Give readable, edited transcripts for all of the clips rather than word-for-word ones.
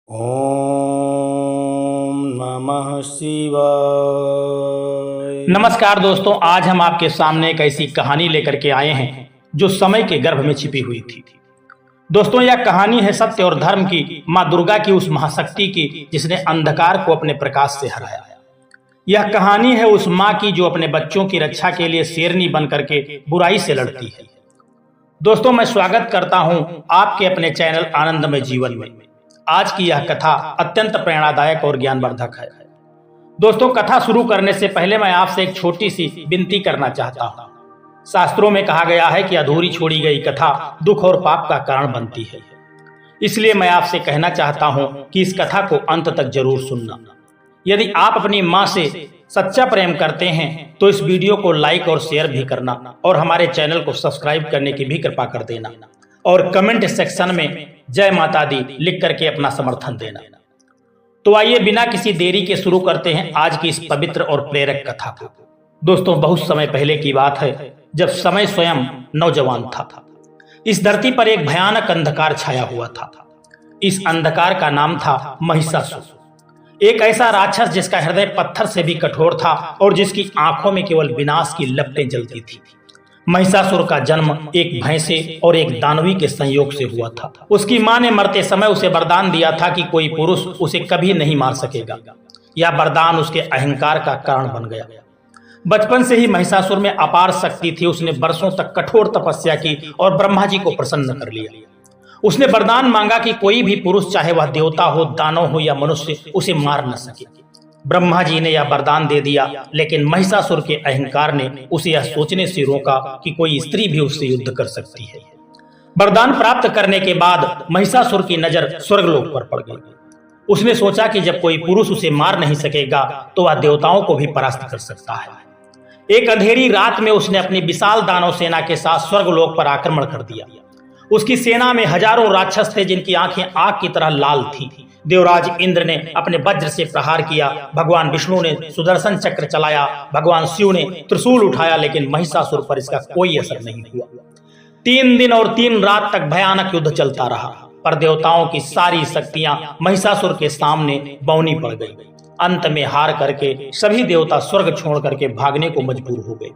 ओम नमः शिवाय। नमस्कार दोस्तों, आज हम आपके सामने एक ऐसी कहानी लेकर के आए हैं जो समय के गर्भ में छिपी हुई थी। दोस्तों, यह कहानी है सत्य और धर्म की, मां दुर्गा की, उस महाशक्ति की जिसने अंधकार को अपने प्रकाश से हराया। यह कहानी है उस मां की जो अपने बच्चों की रक्षा के लिए शेरनी बन करके बुराई से लड़ती है। दोस्तों, मैं स्वागत करता हूं आपके अपने चैनल आनंदमय जीवन में। आज की यह कथा अत्यंत प्रेरणादायक और ज्ञानवर्धक है। दोस्तों, कथा शुरू करने से पहले मैं आपसे एक छोटी सी विनती करना चाहता हूं। शास्त्रों में कहा गया है कि अधूरी छोड़ी गई कथा दुख और पाप का कारण बनती है। इसलिए मैं आपसे कहना चाहता हूं कि इस कथा को अंत तक जरूर सुनना। यदि आप अपनी मां से सच्चा प्रेम करते हैं तो इस वीडियो को लाइक और शेयर भी करना और हमारे चैनल को सब्सक्राइब करने की भी कृपा कर देना और कमेंट सेक्शन में जय माता दी लिख करके अपना समर्थन देना। तो आइए बिना किसी देरी के शुरू करते हैं आज की इस पवित्र और प्रेरक कथा को। दोस्तों, बहुत समय पहले की बात है जब समय स्वयं नौजवान था। इस धरती पर एक भयानक अंधकार छाया हुआ था। इस अंधकार का नाम था महिषासुर, एक ऐसा राक्षस जिसका हृदय पत्थर से भी कठोर था और जिसकी आंखों में केवल विनाश की लपटें जलती थी। महिषासुर का जन्म एक भैंसे और एक दानवी के संयोग से हुआ था। उसकी मां ने मरते समय उसे वरदान दिया था कि कोई पुरुष उसे कभी नहीं मार सकेगा। यह वरदान उसके अहंकार का कारण बन गया। बचपन से ही महिषासुर में अपार शक्ति थी। उसने वर्षों तक कठोर तपस्या की और ब्रह्मा जी को प्रसन्न कर लिया। उसने वरदान मांगा कि कोई भी पुरुष, चाहे वह देवता हो, दानव हो या मनुष्य, उसे मार न सके। ब्रह्मा जी ने यह वरदान दे दिया, लेकिन महिषासुर के अहंकार ने उसे यह सोचने से रोका कि कोई स्त्री भी उससे युद्ध कर सकती है। वरदान प्राप्त करने के बाद महिषासुर की नजर स्वर्गलोक पर पड़ गई। उसने सोचा कि जब कोई पुरुष उसे मार नहीं सकेगा तो वह देवताओं को भी परास्त कर सकता है। एक अंधेरी रात में उसने अपनी विशाल दानव सेना के साथ स्वर्गलोक पर आक्रमण कर दिया। उसकी सेना में हजारों राक्षस थे जिनकी आंखें आग की तरह लाल थी। देवराज इंद्र ने अपने वज्र से प्रहार किया, भगवान विष्णु ने सुदर्शन चक्र चलाया, भगवान शिव ने त्रिशूल उठाया, लेकिन महिषासुर पर इसका कोई असर नहीं हुआ। 3 दिन और 3 रात तक भयानक युद्ध चलता रहा, पर देवताओं की सारी शक्तियां महिषासुर के सामने बौनी पड़ गई। अंत में हार करके सभी देवता स्वर्ग छोड़ करके भागने को मजबूर हो गए।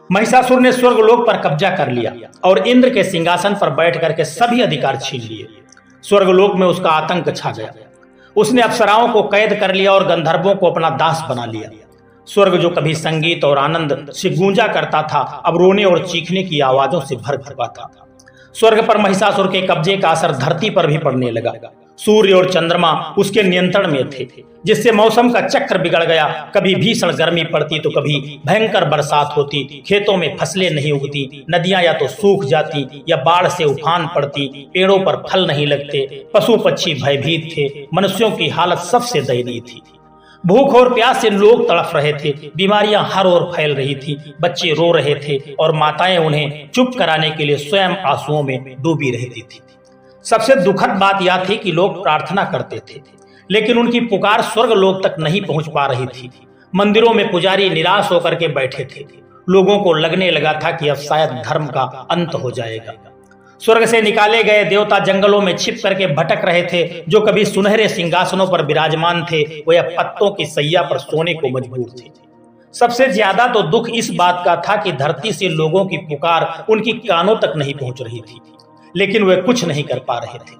महिषासुर ने स्वर्गलोक पर कब्जा कर लिया और इंद्र के सिंहासन पर बैठ करके सभी अधिकार छीन लिए। स्वर्गलोक में उसका आतंक छा गया। उसने अप्सराओं को कैद कर लिया और गंधर्वों को अपना दास बना लिया। स्वर्ग जो कभी संगीत और आनंद से गूंजा करता था, अब रोने और चीखने की आवाजों से भर चुका था। स्वर्ग पर महिषासुर के कब्जे का असर धरती पर भी पड़ने लगा। सूर्य और चंद्रमा उसके नियंत्रण में थे, जिससे मौसम का चक्र बिगड़ गया। कभी भीषण गर्मी पड़ती तो कभी भयंकर बरसात होती। खेतों में फसलें नहीं उगती, नदियां या तो सूख जाती या बाढ़ से उफान पड़ती, पेड़ों पर फल नहीं लगते, पशु पक्षी भयभीत थे, मनुष्यों की हालत सबसे दयनीय थी। भूख और प्यास से लोग तड़फ रहे थे, बीमारियां हर ओर फैल रही थी, बच्चे रो रहे थे और माताएं उन्हें चुप कराने के लिए स्वयं आंसुओं में डूबी रहती थी। सबसे दुखद बात यह थी कि लोग प्रार्थना करते थे, लेकिन उनकी पुकार स्वर्ग लोक तक नहीं पहुंच पा रही थी। मंदिरों में पुजारी निराश होकर के बैठे थे। लोगों को लगने लगा था कि अब शायद धर्म का अंत हो जाएगा। स्वर्ग से निकाले गए देवता जंगलों में छिप करके भटक रहे थे। जो कभी सुनहरे सिंहासनों पर विराजमान थे, वो अब पत्तों की सैया पर सोने को मजबूर थे। सबसे ज्यादा तो दुख इस बात का था कि धरती से लोगों की पुकार उनकी कानों तक नहीं पहुंच रही थी, लेकिन वे कुछ नहीं कर पा रहे थे।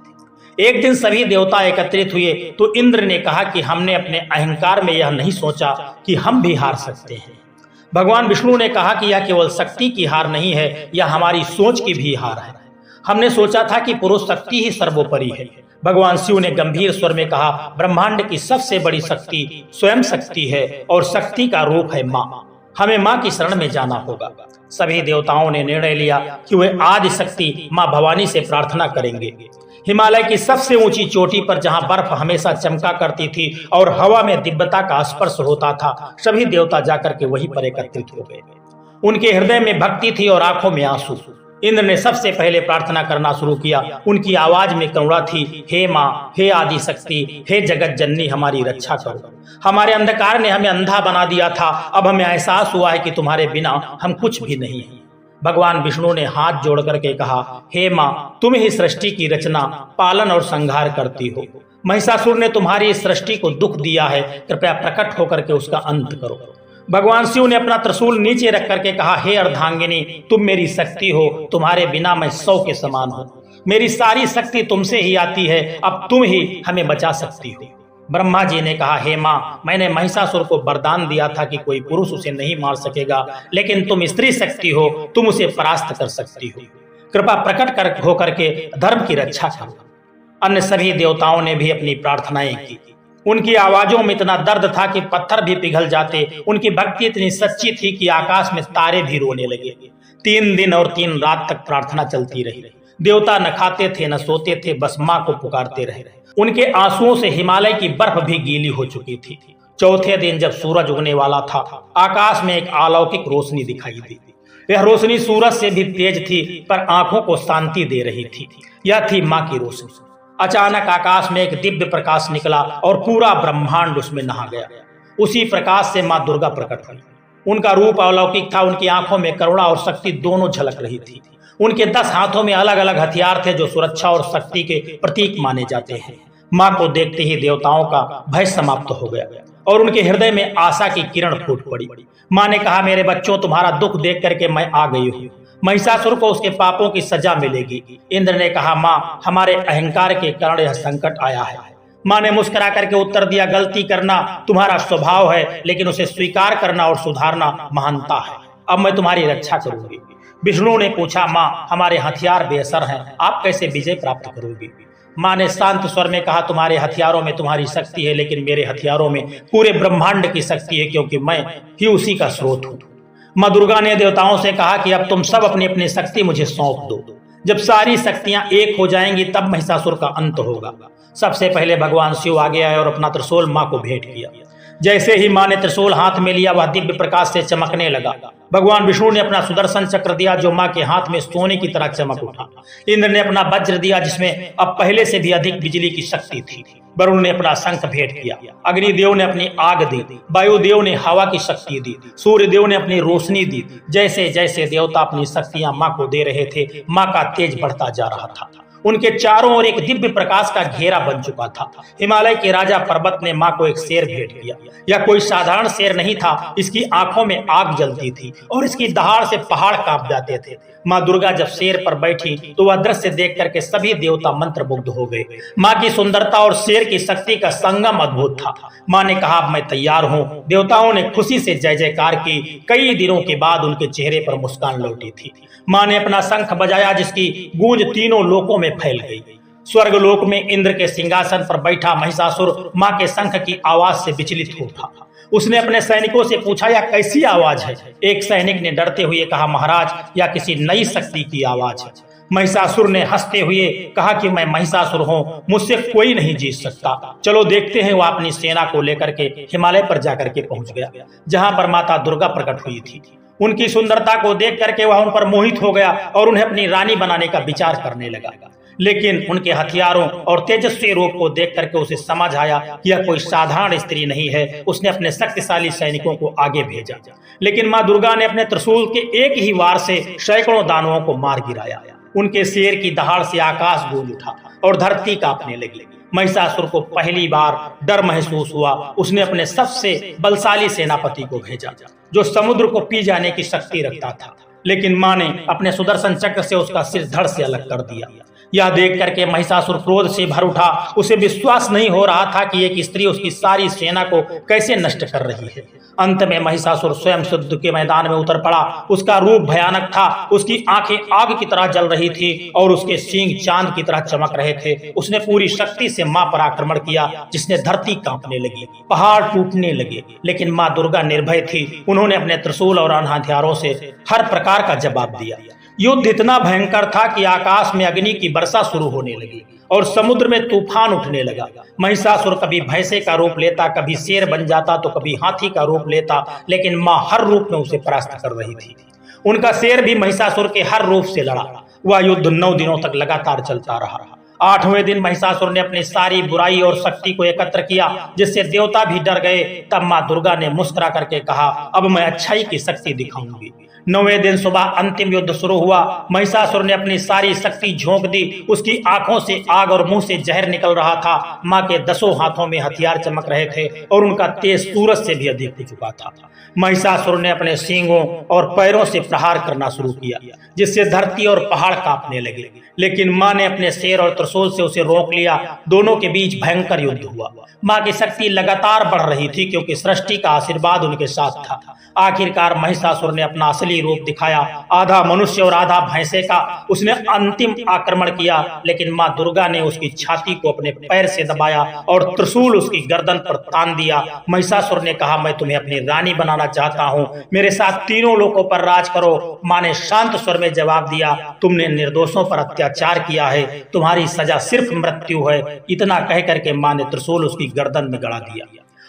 एक दिन सभी देवता एकत्रित हुए तो इंद्र ने कहा कि हमने अपने अहंकार में यह नहीं सोचा कि हम भी हार सकते हैं। भगवान विष्णु ने कहा कि यह केवल शक्ति की हार नहीं है, यह हमारी सोच की भी हार है। हमने सोचा था कि पुरुष शक्ति ही सर्वोपरि है। भगवान शिव ने गंभीर स्वर में कहा, ब्रह्मांड की सबसे बड़ी शक्ति स्वयं शक्ति है और शक्ति का रूप है माँ। हमें माँ की शरण में जाना होगा। सभी देवताओं ने निर्णय लिया कि वे आदि शक्ति माँ भवानी से प्रार्थना करेंगे। हिमालय की सबसे ऊंची चोटी पर जहां बर्फ हमेशा चमका करती थी और हवा में दिव्यता का स्पर्श होता था, सभी देवता जाकर के वहीं पर एकत्रित हो गए। उनके हृदय में भक्ति थी और आंखों में आंसू। इंद्र ने सबसे पहले प्रार्थना करना शुरू किया। उनकी आवाज में करुणा थी, हे माँ, हे आदि शक्ति, हे जगत जननी, हमारी रक्षा करो। हमारे अंधकार ने हमें अंधा बना दिया था, अब हमें एहसास हुआ है कि तुम्हारे बिना हम कुछ भी नहीं हैं। भगवान विष्णु ने हाथ जोड़ करके कहा, हे माँ, तुम ही सृष्टि की रचना, पालन और संहार करती हो। महिषासुर ने तुम्हारी इस सृष्टि को दुख दिया है, कृपया प्रकट होकर के उसका अंत करो। भगवान शिव ने अपना त्रिशूल नीचे रख करके कहा, हे अर्धांगिनी, तुम मेरी शक्ति हो, तुम्हारे बिना मैं 100 के समान हूं। मेरी सारी शक्ति तुमसे ही आती है, अब तुम ही हमें बचा सकती हो। ब्रह्मा जी ने कहा, हे माँ, मैंने महिषासुर को वरदान दिया था कि कोई पुरुष उसे नहीं मार सकेगा, लेकिन तुम स्त्री शक्ति हो, तुम उसे परास्त कर सकती हो। कृपा प्रकट कर होकर के धर्म की रक्षा करो। अन्य सभी देवताओं ने भी अपनी प्रार्थनाएं की। उनकी आवाजों में इतना दर्द था कि पत्थर भी पिघल जाते। उनकी भक्ति इतनी सच्ची थी कि आकाश में तारे भी रोने लगे। 3 दिन और 3 रात तक प्रार्थना चलती रही। देवता न खाते थे न सोते थे, बस माँ को पुकारते रहे। उनके आंसुओं से हिमालय की बर्फ भी गीली हो चुकी थी। चौथे दिन जब सूरज उगने वाला था, आकाश में एक अलौकिक रोशनी दिखाई दी। यह रोशनी सूरज से भी तेज थी, पर आंखों को शांति दे रही थी। यह थी माँ की रोशनी। अचानक आकाश में एक दिव्य प्रकाश निकला और पूरा ब्रह्मांड उसमें नहा गया। उसी प्रकाश से माँ दुर्गा प्रकट हुई। उनका रूप अलौकिक था। उनकी आंखों में करुणा और शक्ति दोनों झलक रही थी। उनके 10 हाथों में अलग अलग हथियार थे जो सुरक्षा और शक्ति के प्रतीक माने जाते हैं। माँ को देखते ही देवताओं का भय समाप्त हो गया और उनके हृदय में आशा की किरण फूट पड़ी। माँ ने कहा, मेरे बच्चों, तुम्हारा दुख देख करके मैं आ गई हूँ। महिषासुर को उसके पापों की सजा मिलेगी। इंद्र ने कहा, माँ, हमारे अहंकार के कारण यह संकट आया है। माँ ने मुस्कुरा करके उत्तर दिया, गलती करना तुम्हारा स्वभाव है, लेकिन उसे स्वीकार करना और सुधारना महानता है। अब मैं तुम्हारी रक्षा करूंगी। विष्णु ने पूछा, माँ, हमारे हथियार बेअसर हैं, आप कैसे विजय प्राप्त करोगी? माँ ने शांत स्वर में कहा, तुम्हारे हथियारों में तुम्हारी शक्ति है, लेकिन मेरे हथियारों में पूरे ब्रह्मांड की शक्ति है, क्योंकि मैं ही उसी का स्रोत हूँ। माँ दुर्गा ने देवताओं से कहा कि अब तुम सब अपनी अपनी शक्ति मुझे सौंप दो। जब सारी शक्तियां एक हो जाएंगी तब महिषासुर का अंत होगा। सबसे पहले भगवान शिव आगे आए और अपना त्रिशूल माँ को भेंट किया। जैसे ही माँ ने त्रिशूल हाथ में लिया, वह दिव्य प्रकाश से चमकने लगा। भगवान विष्णु ने अपना सुदर्शन चक्र दिया जो माँ के हाथ में सोने की तरह चमक उठा। इंद्र ने अपना वज्र दिया जिसमें अब पहले से भी अधिक बिजली की शक्ति थी। वरुण ने अपना शंख भेंट किया। अग्निदेव ने अपनी आग दी। वायुदेव ने हवा की शक्ति दी। सूर्य देव ने अपनी रोशनी दी। जैसे जैसे देवता अपनी शक्तियां माँ को दे रहे थे, माँ का तेज बढ़ता जा रहा था। उनके चारों ओर एक दिव्य प्रकाश का घेरा बन चुका था। हिमालय के राजा पर्वत ने माँ को एक शेर भेंट किया। यह कोई साधारण शेर नहीं था। इसकी आंखों में आग जलती थी और इसकी दहाड़ से पहाड़ कांप जाते थे। माँ दुर्गा जब शेर पर बैठी तो वह दृश्य देख करके सभी देवता मंत्रमुग्ध हो गए। माँ की सुंदरता और शेर की शक्ति का संगम अद्भुत था। माँ ने कहा, मैं तैयार हूँ। देवताओं ने खुशी से जय जयकार की। कई दिनों के बाद उनके चेहरे पर मुस्कान लौटी थी। माँ ने अपना शंख बजाया जिसकी गूंज तीनों लोकों में फैल गई। स्वर्ग लोक में इंद्र के सिंहासन पर बैठा महिषासुर माँ के शंख की आवाज से विचलित हो उठा। उसने अपने सैनिकों से पूछा, यह कैसी आवाज है? एक सैनिक ने डरते हुए कहा, महाराज, यह किसी नई शक्ति की आवाज है। महिषासुर ने हंसते हुए कहा कि मैं महिषासुर हूँ, मुझसे कोई नहीं जीत सकता। चलो देखते हैं। वह अपनी सेना को लेकर के हिमालय पर जाकर के पहुंच गया, जहां पर माता दुर्गा प्रकट हुई थी। उनकी सुंदरता को देख करके वह उन पर मोहित हो गया और उन्हें अपनी रानी बनाने का विचार करने लगा। लेकिन उनके हथियारों और तेजस्वी रूप को देख करके उसे समझ आया कि यह कोई साधारण स्त्री नहीं है। उसने अपने शक्तिशाली सैनिकों को आगे भेजा, लेकिन माँ दुर्गा ने अपने त्रिशूल के एक ही वार से सैकड़ों दानवों को मार गिराया। उनके शेर की दहाड़ से आकाश गूंज उठा और धरती कांपने लगी। महिषासुर को पहली बार डर महसूस हुआ। उसने अपने सबसे बलशाली सेनापति को भेजा जो समुद्र को पी जाने की शक्ति रखता था, लेकिन माँ ने अपने सुदर्शन चक्र से उसका सिर धड़ से अलग कर दिया। यह देख करके महिषासुर क्रोध से भर उठा। उसे विश्वास नहीं हो रहा था कि एक स्त्री उसकी सारी सेना को कैसे नष्ट कर रही है। अंत में महिषासुर स्वयं युद्ध के मैदान में उतर पड़ा। उसका रूप भयानक था। उसकी आंखें आग की तरह जल रही थी और उसके सींग चांद की तरह चमक रहे थे। उसने पूरी शक्ति से माँ पर आक्रमण किया, जिसने धरती कांपने लगी, पहाड़ टूटने लगे। लेकिन माँ दुर्गा निर्भय थी। उन्होंने अपने त्रिशूल और अन्य हथियारों से हर प्रकार का जवाब दिया। युद्ध इतना भयंकर था कि आकाश में अग्नि की वर्षा शुरू होने लगी और समुद्र में तूफान उठने लगा। महिषासुर कभी भैंसे का रूप लेता, कभी शेर बन जाता तो कभी हाथी का रूप लेता, लेकिन माँ हर रूप में उसे परास्त कर रही थी। उनका शेर भी महिषासुर के हर रूप से लड़ा। वह युद्ध 9 दिनों तक लगातार चलता रहा। 8वें दिन महिषासुर ने अपनी सारी बुराई और शक्ति को एकत्र किया, जिससे देवता भी डर गए। तब माँ दुर्गा ने मुस्कुरा करके कहा, अब मैं अच्छाई की शक्ति दिखाऊंगी। 9वें दिन सुबह अंतिम युद्ध शुरू हुआ। महिषासुर ने अपनी सारी शक्ति झोंक दी। उसकी आंखों से आग और मुंह से जहर निकल रहा था। मां के 10 हाथों में हथियार चमक रहे थे और उनका तेज सूरज से भी अधिक हो चुका था। महिषासुर ने अपने सींगों और पैरों से प्रहार करना शुरू किया, जिससे धरती और पहाड़ कांपने लगे। लेकिन मां ने अपने शेर और त्रिशूल से उसे रोक लिया। दोनों के बीच भयंकर युद्ध हुआ। मां की शक्ति लगातार बढ़ रही थी, क्योंकि सृष्टि का आशीर्वाद उनके साथ था। आखिरकार महिषासुर ने अपना असली रूप दिखाया। आधा मनुष्य और आधा भैंसे का उसने अंतिम आक्रमण किया, लेकिन मां दुर्गा ने उसकी छाती को अपने पैर से दबाया और त्रिशूल उसकी गर्दन पर तान दिया। महिषासुर ने कहा, मैं तुम्हें अपनी रानी बनाना चाहता हूं, मेरे साथ तीनों लोकों पर राज करो। मां ने शांत स्वर में जवाब दिया, तुमने निर्दोषों पर अत्याचार किया है, तुम्हारी सजा सिर्फ मृत्यु है। इतना कह करके मां ने त्रिशूल उसकी गर्दन में गड़ा दिया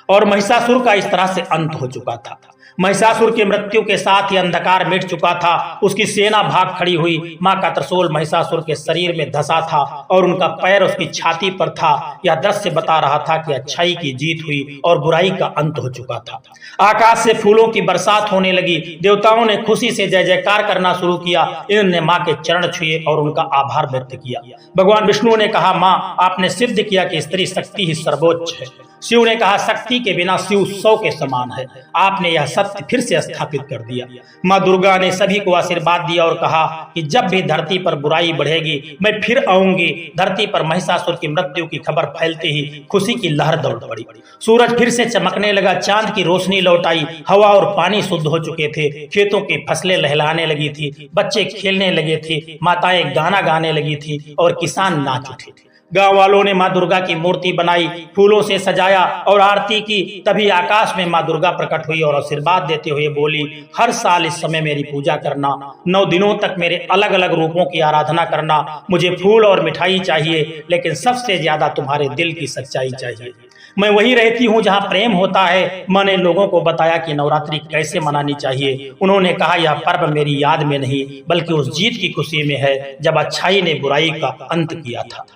और महिषासुर का इस तरह से अंत हो चुका था। महिषासुर की मृत्यु के साथ ही अंधकार मिट चुका था। उसकी सेना भाग खड़ी हुई। मां का त्रिशूल महिषासुर के शरीर में धंसा था और उनका पैर उसकी छाती पर था। यह दृश्य बता रहा था कि अच्छाई की जीत हुई और बुराई का अंत हो चुका था। आकाश से फूलों की बरसात होने लगी। देवताओं ने खुशी से जय जयकार करना शुरू किया। इन्होंने मां के चरण छुए और उनका आभार व्यक्त किया। भगवान विष्णु ने कहा, मां, आपने सिद्ध किया कि स्त्री शक्ति ही सर्वोच्च है। शिव ने कहा, शक्ति के बिना शिव 100 के समान है। आपने यह सत्य फिर से स्थापित कर दिया। मां दुर्गा ने सभी को आशीर्वाद दिया और कहा कि जब भी धरती पर बुराई बढ़ेगी, मैं फिर आऊंगी। धरती पर महिषासुर की मृत्यु की खबर फैलते ही खुशी की लहर दौड़ पड़ी। सूरज फिर से चमकने लगा, चांद की रोशनी लौट आई, हवा और पानी शुद्ध हो चुके थे, खेतों की फसलें लहलाने लगी थी, बच्चे खेलने लगे थे, माताएं गाना गाने लगी थी और किसान नाच उठे थे। गांव वालों ने मां दुर्गा की मूर्ति बनाई, फूलों से सजाया और आरती की। तभी आकाश में मां दुर्गा प्रकट हुई और आशीर्वाद देते हुए बोली, हर साल इस समय मेरी पूजा करना, 9 दिनों तक मेरे अलग अलग रूपों की आराधना करना। मुझे फूल और मिठाई चाहिए, लेकिन सबसे ज्यादा तुम्हारे दिल की सच्चाई चाहिए। मैं वही रहती हूँ जहाँ प्रेम होता है। मैंने लोगों को बताया कि नवरात्रि कैसे मनानी चाहिए। उन्होंने कहा, यह पर्व मेरी याद में नहीं, बल्कि उस जीत की खुशी में है जब अच्छाई ने बुराई का अंत किया था।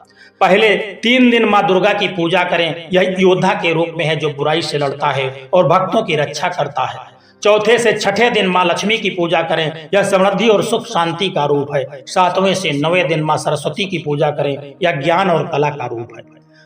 पहले 3 दिन मां दुर्गा की पूजा करें। यह योद्धा के रूप में है जो बुराई से लड़ता है और भक्तों की रक्षा करता है। चौथे से छठे दिन मां लक्ष्मी की पूजा करें। यह समृद्धि और सुख शांति का रूप है। 7वें से 9वें दिन मां सरस्वती की पूजा करें। यह ज्ञान और कला का रूप है।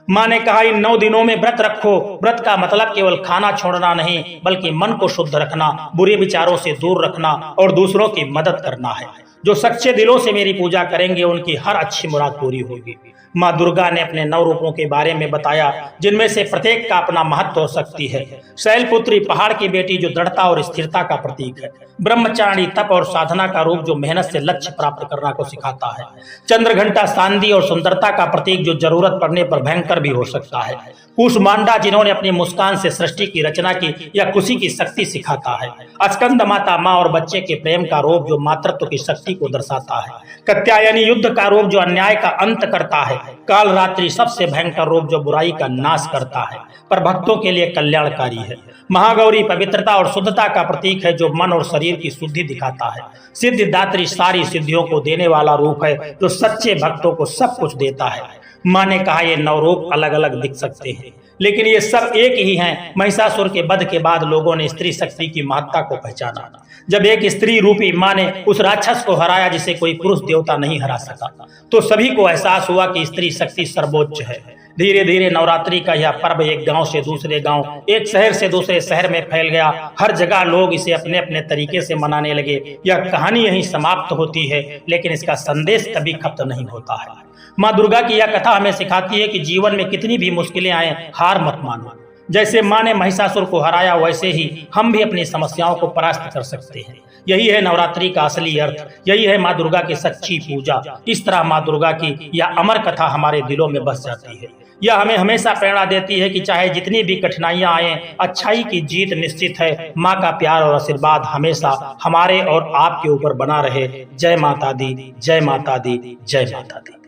मां ने कहा, इन 9 दिनों में व्रत रखो। व्रत का मतलब केवल खाना छोड़ना नहीं, बल्कि मन को शुद्ध रखना, बुरे विचारों से दूर रखना और दूसरों की मदद करना है। जो सच्चे दिलों से मेरी पूजा करेंगे, उनकी हर अच्छी मुराद पूरी होगी। मां दुर्गा ने अपने 9 रूपों के बारे में बताया, जिनमें से प्रत्येक का अपना महत्व और शक्ति है। शैलपुत्री पहाड़ की बेटी जो दृढ़ता और स्थिरता का प्रतीक है। ब्रह्मचारिणी तप और साधना का रूप जो मेहनत से लक्ष्य प्राप्त करना को सिखाता है। चंद्रघंटा शांति और सुंदरता का प्रतीक जो जरूरत पड़ने पर भयंकर भी हो सकता है। कूष्मांडा जिन्होंने अपनी मुस्कान से सृष्टि की रचना की, या खुशी की शक्ति सिखाता है। स्कंद माता माँ और बच्चे के प्रेम का रूप जो मातृत्व की शक्ति को दर्शाता है। कात्यायनी युद्ध का रूप जो अन्याय का अंत करता है। काल रात्रि सबसे भयंकर रूप जो बुराई का नाश करता है पर भक्तों के लिए कल्याणकारी है। महागौरी पवित्रता और शुद्धता का प्रतीक है जो मन और शरीर की शुद्धि दिखाता है। सिद्धिदात्री सारी सिद्धियों को देने वाला रूप है जो सच्चे भक्तों को सब कुछ देता है। मां ने कहा, ये 9 रूप अलग अलग दिख सकते हैं, लेकिन ये सब एक ही हैं। महिषासुर के वध के बाद लोगों ने स्त्री शक्ति की महत्ता को पहचाना। जब एक स्त्री रूपी मां ने उस राक्षस को हराया जिसे कोई पुरुष देवता नहीं हरा सका, तो सभी को एहसास हुआ कि स्त्री शक्ति सर्वोच्च है। धीरे धीरे नवरात्रि का यह पर्व एक गांव से दूसरे गांव, एक शहर से दूसरे शहर में फैल गया। हर जगह लोग इसे अपने अपने तरीके से मनाने लगे। यह कहानी यहीं समाप्त होती है, लेकिन इसका संदेश कभी खत्म नहीं होता है। मां दुर्गा की यह कथा हमें सिखाती है कि जीवन में कितनी भी मुश्किलें आए, हार मत मानो। जैसे मां ने महिषासुर को हराया, वैसे ही हम भी अपनी समस्याओं को परास्त कर सकते हैं। यही है नवरात्रि का असली अर्थ, यही है मां दुर्गा की सच्ची पूजा। इस तरह मां दुर्गा की यह अमर कथा हमारे दिलों में बस जाती है। यह हमें हमेशा प्रेरणा देती है कि चाहे जितनी भी कठिनाइयां आए, अच्छाई की जीत निश्चित है। मां का प्यार और आशीर्वाद हमेशा हमारे और आपके ऊपर बना रहे। जय माता दी, जय माता दी, जय माता दी।